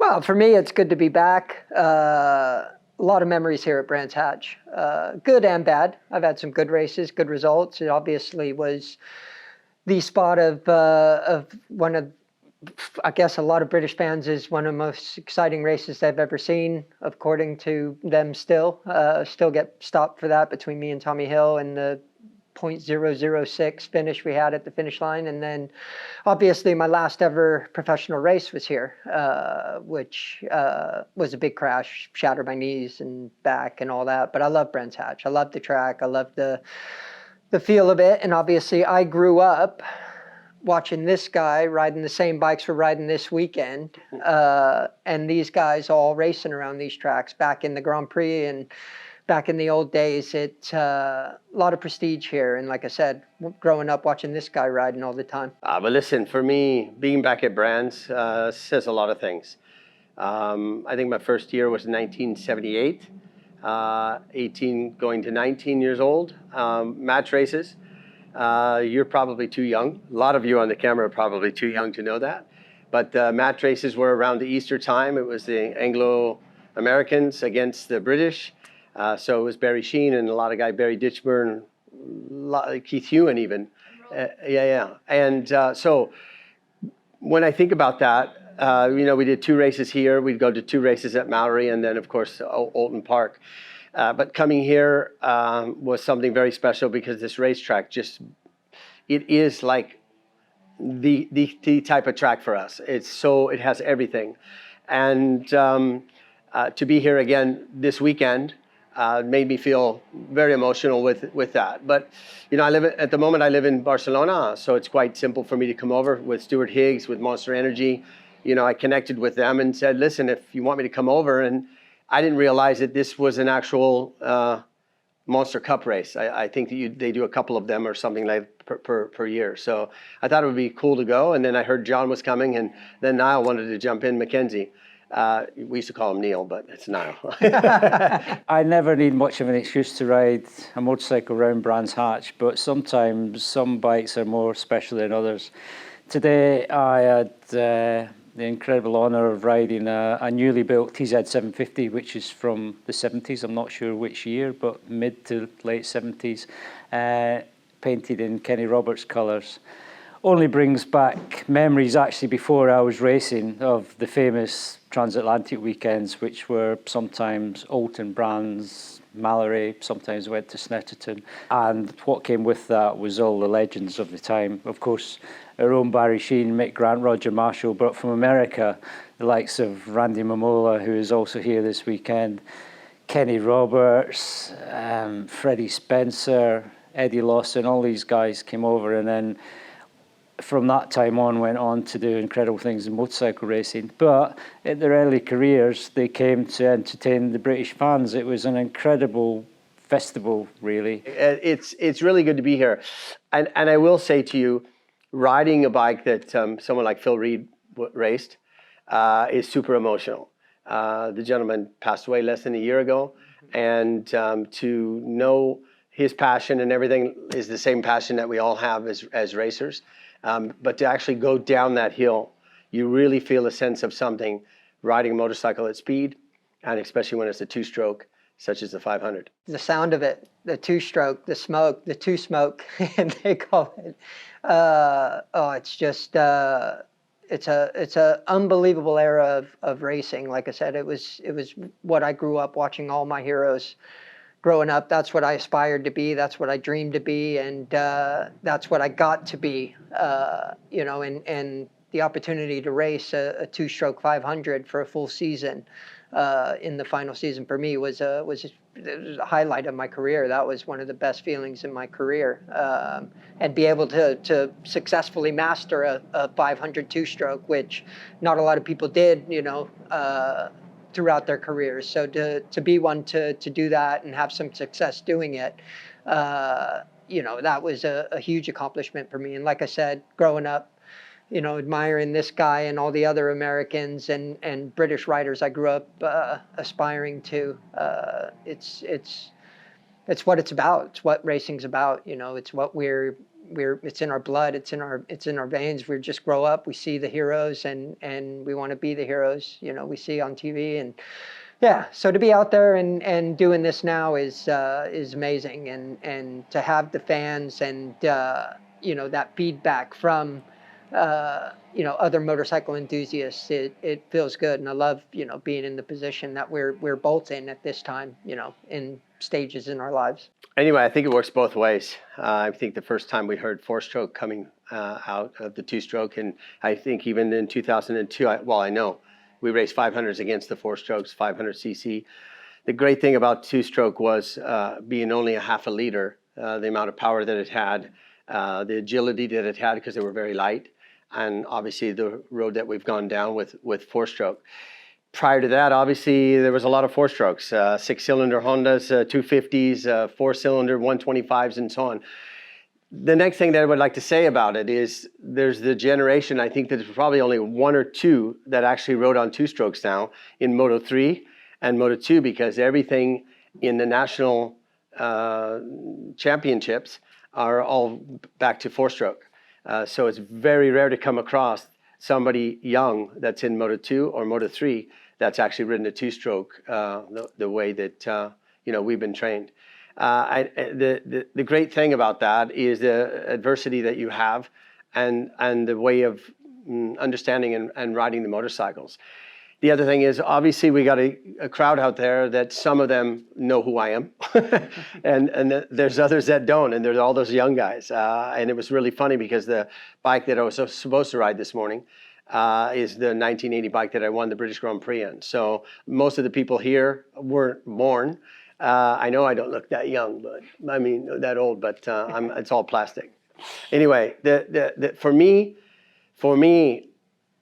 Well, for me, it's good to be back. A lot of memories here at Brands Hatch, good and bad. I've had some good races, good results. It obviously was the spot of one of, I guess, a lot of British fans is one of the most exciting races they've ever seen, according to them. Still get stopped for that between me and Tommy Hill and the .006 finish we had at the finish line. And then obviously my last ever professional race was here, which was a big crash, shattered my knees and back and all that. But I love Brands Hatch. I love the track. I love the feel of it. And obviously I grew up watching this guy riding the same bikes we're riding this weekend, and these guys all racing around these tracks back in the Grand Prix and back in the old days. It's a lot of prestige here. And like I said, growing up watching this guy riding all the time. But listen, for me, being back at Brands says a lot of things. I think my first year was 1978, 18 going to 19 years old, match races. You're probably too young. A lot of you on the camera are probably too young to know that. But match races were around the Easter time. It was the Anglo-Americans against the British. So it was Barry Sheen and a lot of guys, Barry Ditchburn, Keith Hewen even. And so when I think about that, we did 2 races here. We'd go to 2 races at Mallory and then, of course, Oulton Park. But coming here was something very special because this racetrack it is like the type of track for us. It has everything. And to be here again this weekend made me feel very emotional with that. But, at the moment I live in Barcelona, so it's quite simple for me to come over with Stuart Higgs, with Monster Energy. I connected with them and said, listen, if you want me to come over. And I didn't realize that this was an actual Monster Cup race. I think that they do a couple of them or something like per year. So I thought it would be cool to go. And then I heard John was coming, and then Niall wanted to jump in, Mackenzie. We used to call him Neil, but it's Niall. I never need much of an excuse to ride a motorcycle around Brands Hatch, but sometimes some bikes are more special than others. Today I had the incredible honour of riding a newly built TZ750, which is from the 70s. I'm not sure which year, but mid to late 70s, painted in Kenny Roberts colours. Only brings back memories, actually, before I was racing, of the famous transatlantic weekends, which were sometimes Oulton, Brands, Mallory, sometimes went to Snetterton. And what came with that was all the legends of the time. Of course, our own Barry Sheen, Mick Grant, Roger Marshall, but from America, the likes of Randy Mamola, who is also here this weekend, Kenny Roberts, Freddie Spencer, Eddie Lawson, all these guys came over, and then from that time on went on to do incredible things in motorcycle racing. But in their early careers, they came to entertain the British fans. It was an incredible festival, really. It's really good to be here. And I will say to you, riding a bike that someone like Phil Reed raced is super emotional. The gentleman passed away less than a year ago, and to know his passion and everything is the same passion that we all have as racers. But to actually go down that hill, you really feel a sense of something riding a motorcycle at speed, and especially when it's a 2-stroke, such as the 500. The sound of it, the 2-stroke, the smoke, the 2-smoke, and they call it. It's just, it's a unbelievable era of racing. Like I said, it was what I grew up watching all my heroes growing up. That's what I aspired to be. That's what I dreamed to be. And that's what I got to be, and the opportunity to race a 2-stroke 500 for a full season in the final season for me was a highlight of my career. That was one of the best feelings in my career. And be able to successfully master a 500 2-stroke, which not a lot of people did, throughout their careers. So to be one to do that and have some success doing it, that was a huge accomplishment for me. And like I said, growing up, admiring this guy and all the other Americans and British riders I grew up aspiring to, it's what it's about. It's what racing's about. It's what we're it's in our blood, it's in our veins. We just grow up, we see the heroes, and we want to be the heroes, we see on TV. And yeah, so to be out there and doing this now is amazing, and to have the fans and that feedback from other motorcycle enthusiasts, it feels good. And I love being in the position that we're both in at this time, in stages in our lives. Anyway, I think it works both ways. I think the first time we heard four-stroke coming out of the two-stroke, and I think even in 2002, I know we raced 500s against the four-strokes, 500cc. The great thing about two-stroke was being only a half a liter, the amount of power that it had, the agility that it had because they were very light, and obviously the road that we've gone down with four-stroke. Prior to that, obviously, there was a lot of four-strokes, six-cylinder Hondas, 250s, four-cylinder 125s, and so on. The next thing that I would like to say about it is there's the generation, I think that there's probably only one or two that actually rode on two-strokes now in Moto3 and Moto2, because everything in the national championships are all back to four-stroke. So it's very rare to come across somebody young that's in Moto2 or Moto3 that's actually ridden a two-stroke the way that we've been trained. The great thing about that is the adversity that you have and the way of understanding and riding the motorcycles. The other thing is, obviously, we got a crowd out there that some of them know who I am, and there's others that don't, and there's all those young guys. And it was really funny because the bike that I was supposed to ride this morning is the 1980 bike that I won the British Grand Prix in. So most of the people here weren't born. I know I don't look that young, but I mean that old, but it's all plastic. Anyway, for me,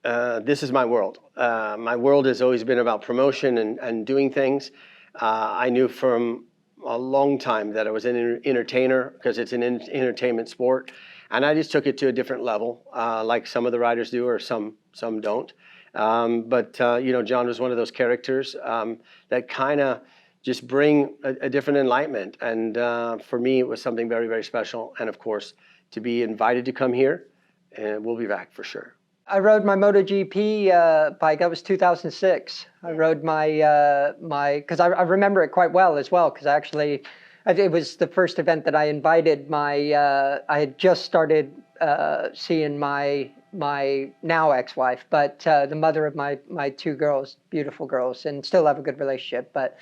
this is my world. My world has always been about promotion and doing things. I knew from a long time that I was an entertainer because it's an entertainment sport. And I just took it to a different level, like some of the riders do, or some don't. But John was one of those characters that kind of just bring a different enlightenment. And for me, it was something very, very special. And of course, to be invited to come here, and we'll be back for sure. I rode my MotoGP bike. That was 2006. I rode because I remember it quite well as well, because it was the first event that I invited I had just started seeing my now ex-wife, but the mother of my two girls, beautiful girls, and still have a good relationship. But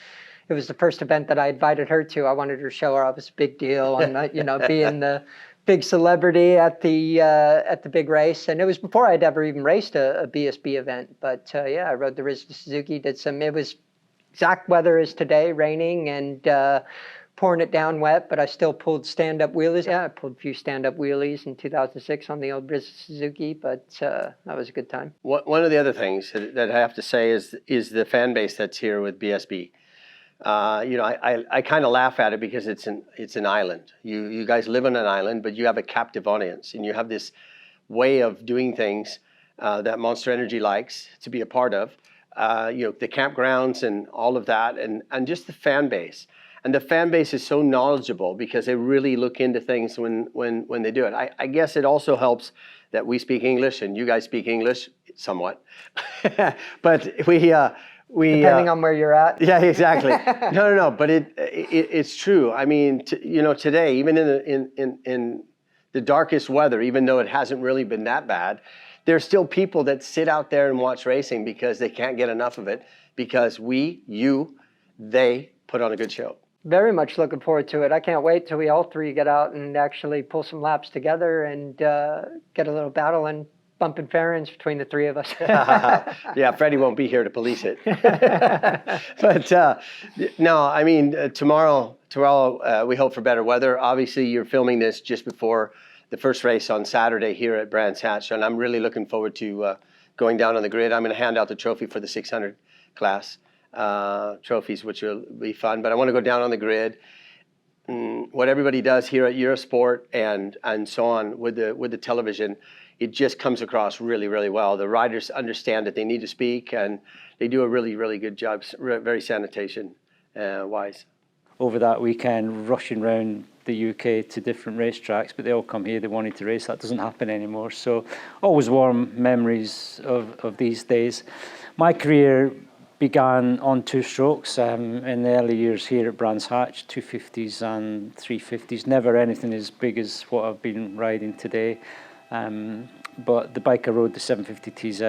it was the first event that I invited her to. I wanted her to show her I was a big deal, and being the big celebrity at the big race. And it was before I'd ever even raced a BSB event. But I rode the Rizda Suzuki, it was exact weather as today, raining and pouring it down wet, but I still pulled stand-up wheelies. Yeah, I pulled a few stand-up wheelies in 2006 on the old Rizda Suzuki, but that was a good time. One of the other things that I have to say is the fan base that's here with BSB. I kind of laugh at it because it's an island. You guys live on an island, but you have a captive audience, and you have this way of doing things that Monster Energy likes to be a part of. The campgrounds and all of that, and just the fan base. And the fan base is so knowledgeable because they really look into things when they do it. I guess it also helps that we speak English and you guys speak English somewhat, but we depending on where you're at. Yeah, exactly. No. But it's true. I mean, today, even in the darkest weather, even though it hasn't really been that bad, there's still people that sit out there and watch racing because they can't get enough of it. Because they put on a good show. Very much looking forward to it. I can't wait till we all three get out and actually pull some laps together and get a little battle and bumping fairings between the three of us. Yeah, Freddie won't be here to police it. But no, I mean, tomorrow we hope for better weather. Obviously, you're filming this just before the first race on Saturday here at Brands Hatch, and I'm really looking forward to going down on the grid. I'm going to hand out the trophy for the 600 class. Trophies, which will be fun, but I want to go down on the grid. What everybody does here at Eurosport and so on with the television, it just comes across really, really well. The riders understand that they need to speak, and they do a really, really good job, very sanitation wise. Over that weekend, rushing around the UK to different racetracks, but they all come here, they wanted to race. That doesn't happen anymore. So always warm memories of these days. My career began on two strokes in the early years here at Brands Hatch, 250s and 350s. Never anything as big as what I've been riding today. But the bike I rode, the 750 TZ,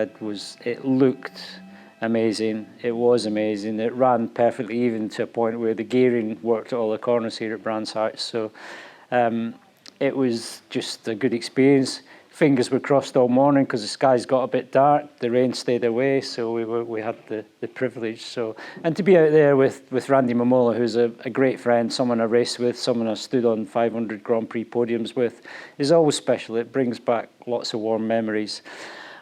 it looked amazing. It was amazing. It ran perfectly, even to a point where the gearing worked at all the corners here at Brands Hatch. So it was just a good experience. Fingers were crossed all morning because the skies got a bit dark. The rain stayed away, so we had the privilege. So, and to be out there with Randy Mamola, who's a great friend, someone I raced with, someone I stood on 500 Grand Prix podiums with, is always special. It brings back lots of warm memories.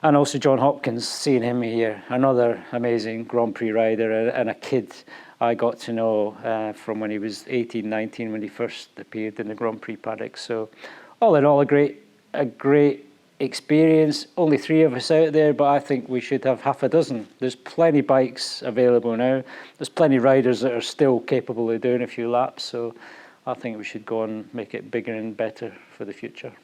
And also John Hopkins, seeing him here, another amazing Grand Prix rider and a kid I got to know from when he was 18, 19, when he first appeared in the Grand Prix paddock. So all in all, a great experience. Only 3 of us out there, but I think we should have half a dozen. There's plenty of bikes available now. There's plenty of riders that are still capable of doing a few laps. So I think we should go and make it bigger and better for the future.